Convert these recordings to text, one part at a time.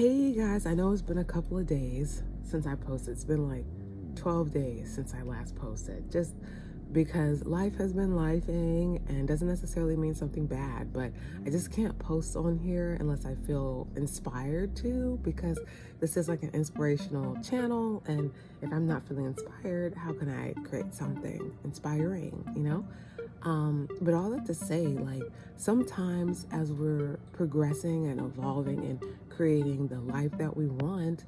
Hey guys, I know it's been a couple of days since I posted. It's been like 12 days since I last posted, just because life has been lifing and doesn't necessarily mean something bad, but I just can't post on here unless I feel inspired to, because this is like an inspirational channel, and if I'm not feeling inspired, how can I create something inspiring, you know? But all that to say, like, sometimes as we're progressing and evolving and creating the life that we want,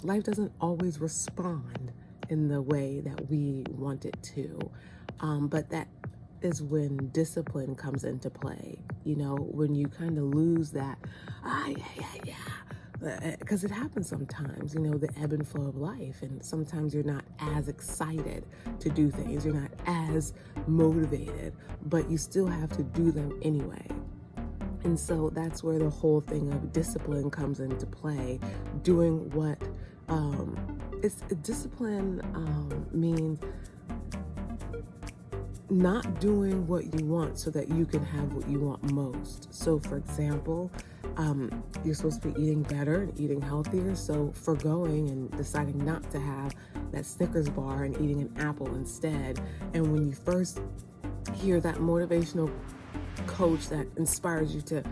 life doesn't always respond in the way that we want it to. But that is when discipline comes into play, you know, when you kind of lose that, yeah. Because it happens sometimes, you know, the ebb and flow of life. And sometimes you're not as excited to do things. You're not as motivated, but you still have to do them anyway. And so that's where the whole thing of discipline comes into play. Doing what, discipline means not doing what you want so that you can have what you want most. So for example, you're supposed to be eating better and eating healthier, so forgoing and deciding not to have that Snickers bar and eating an apple instead. And when you first hear that motivational coach that inspires you to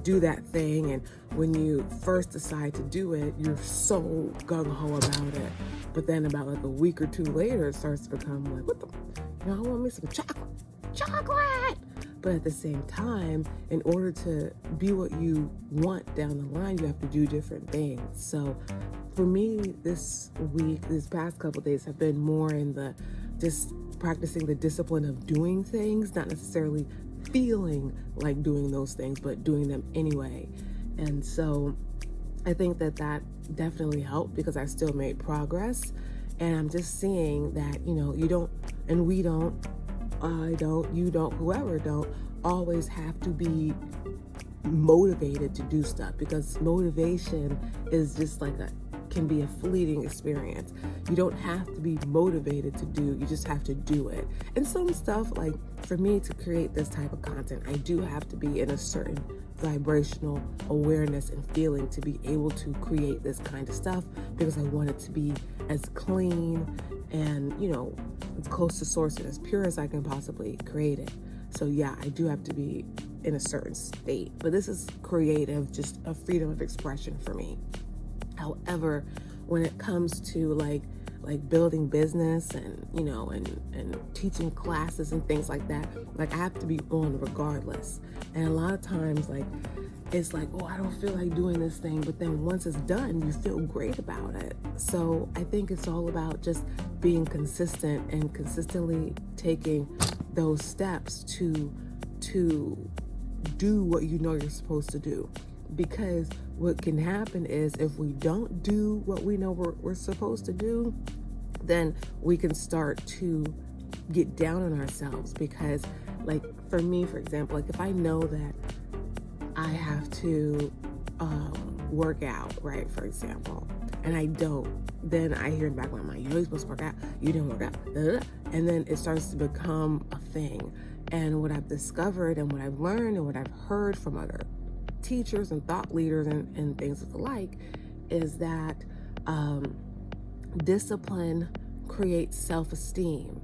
do that thing, and when you first decide to do it, you're so gung-ho about it. But then about like a week or two later, it starts to become like, what the, you know, I want me some chocolate. But at the same time, in order to be what you want down the line, you have to do different things. So for me, this past couple of days have been more in the just practicing the discipline of doing things, not necessarily feeling like doing those things, but doing them anyway. And so I think that definitely helped, because I still made progress. And I'm just seeing that, you know, you don't, and we don't, I don't, you don't, whoever don't always have to be motivated to do stuff, because motivation is just like can be a fleeting experience. You don't have to be motivated to do, you just have to do it. And some stuff, like for me to create this type of content, I do have to be in a certain vibrational awareness and feeling to be able to create this kind of stuff, because I want it to be as clean and, you know, as close to source and as pure as I can possibly create it. So yeah, I do have to be in a certain state, but this is creative, just a freedom of expression for me. However, when it comes to like building business and, you know, and teaching classes and things like that, like I have to be on regardless. And a lot of times, like, it's like, oh, I don't feel like doing this thing, but then once it's done, you feel great about it. So I think it's all about just being consistent and consistently taking those steps to do what you know you're supposed to do. Because what can happen is, if we don't do what we know we're supposed to do, then we can start to get down on ourselves. Because, like, for me, for example, like if I know that I have to work out, right, for example, and I don't, then I hear in the back of my mind, you know you're supposed to work out, you didn't work out, and then it starts to become a thing. And what I've discovered and what I've learned and what I've heard from other teachers and thought leaders and things of the like is that discipline creates self-esteem,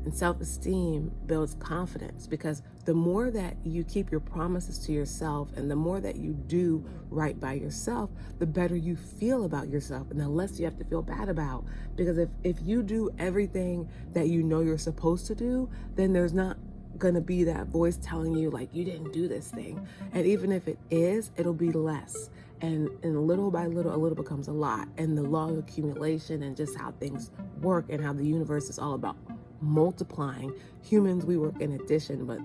and self-esteem builds confidence, because the more that you keep your promises to yourself and the more that you do right by yourself, the better you feel about yourself and the less you have to feel bad about. Because if you do everything that you know you're supposed to do, then there's not gonna be that voice telling you like you didn't do this thing. And even if it is, it'll be less, and little by little, a little becomes a lot. And the law of accumulation and just how things work and how the universe is all about multiplying. Humans, we work in addition, but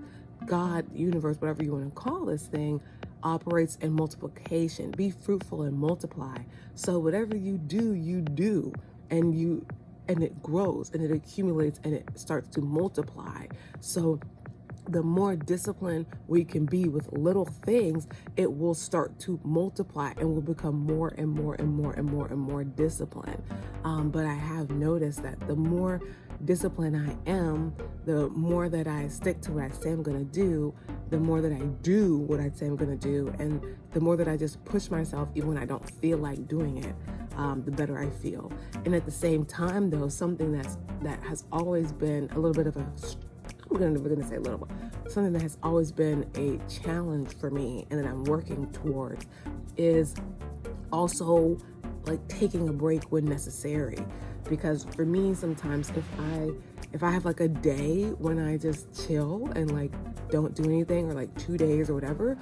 God, universe, whatever you want to call this thing, operates in multiplication. Be fruitful and multiply. So whatever you do, and it grows and it accumulates and it starts to multiply. So the more disciplined we can be with little things, it will start to multiply and will become more and more and more and more and more disciplined. But I have noticed that the more disciplined I am, the more that I stick to what I say I'm going to do, the more that I do what I say I'm going to do, and the more that I just push myself even when I don't feel like doing it, the better I feel. And at the same time, though, something that has always been a little bit of a, we're going to say a little bit, something that has always been a challenge for me and that I'm working towards is also like taking a break when necessary. Because for me, sometimes if I have like a day when I just chill and like don't do anything, or like 2 days or whatever,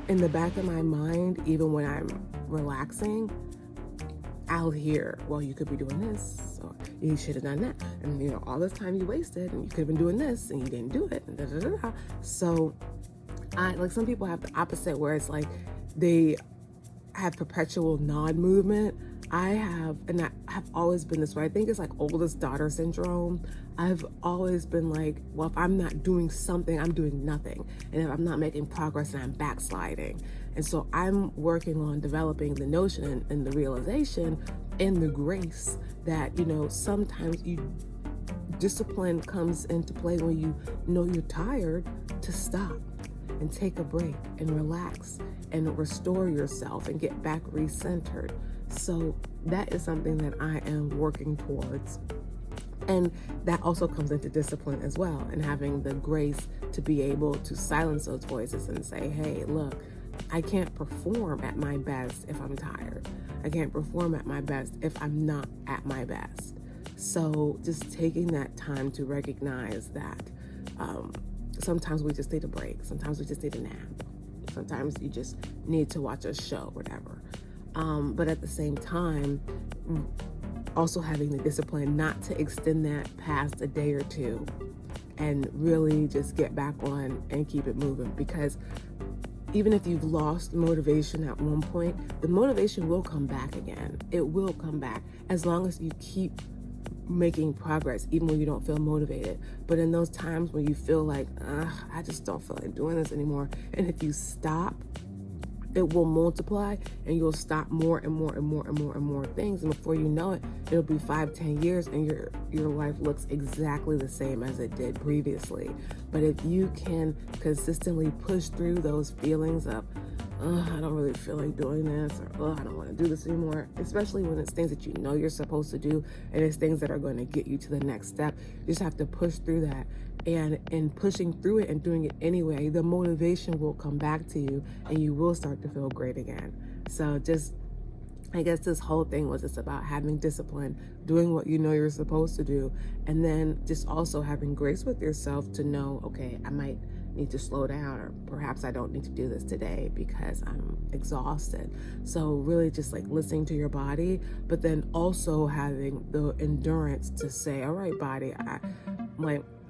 in the back of my mind, even when I'm relaxing, I'll hear, well, you could be doing this, or you should have done that, and you know, all this time you wasted, and you could have been doing this, and you didn't do it, and da, da, da, da. So I like, some people have the opposite, where it's like they have perpetual nod movement. I have always been this way. I think it's like oldest daughter syndrome. I've always been like, well, if I'm not doing something, I'm doing nothing. And if I'm not making progress, then I'm backsliding. And so I'm working on developing the notion and the realization and the grace that, you know, sometimes discipline comes into play when you know you're tired, to stop and take a break and relax and restore yourself and get back recentered. So that is something that I am working towards. And that also comes into discipline as well, and having the grace to be able to silence those voices and say, hey, look, I can't perform at my best if I'm tired. I can't perform at my best if I'm not at my best. So just taking that time to recognize that sometimes we just need a break. Sometimes we just need a nap. Sometimes you just need to watch a show, whatever. But at the same time, also having the discipline not to extend that past a day or two, and really just get back on and keep it moving. Because even if you've lost motivation at one point, the motivation will come back again. It will come back as long as you keep making progress, even when you don't feel motivated. But in those times when you feel like, I just don't feel like doing this anymore, and if you stop, it will multiply, and you'll stop more and more and more and more and more things. And before you know it, it'll be 5-10 years and your life looks exactly the same as it did previously. But if you can consistently push through those feelings of, I don't really feel like doing this, or I don't want to do this anymore, especially when it's things that you know you're supposed to do, and it's things that are going to get you to the next step, you just have to push through that. And in pushing through it and doing it anyway, the motivation will come back to you, and you will start to feel great again. So just, I guess this whole thing was just about having discipline, doing what you know you're supposed to do, and then just also having grace with yourself to know, okay, I might need to slow down, or perhaps I don't need to do this today because I'm exhausted. So really just like listening to your body, but then also having the endurance to say, all right, body,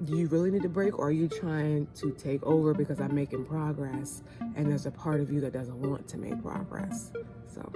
do you really need a break, or are you trying to take over because I'm making progress and there's a part of you that doesn't want to make progress? So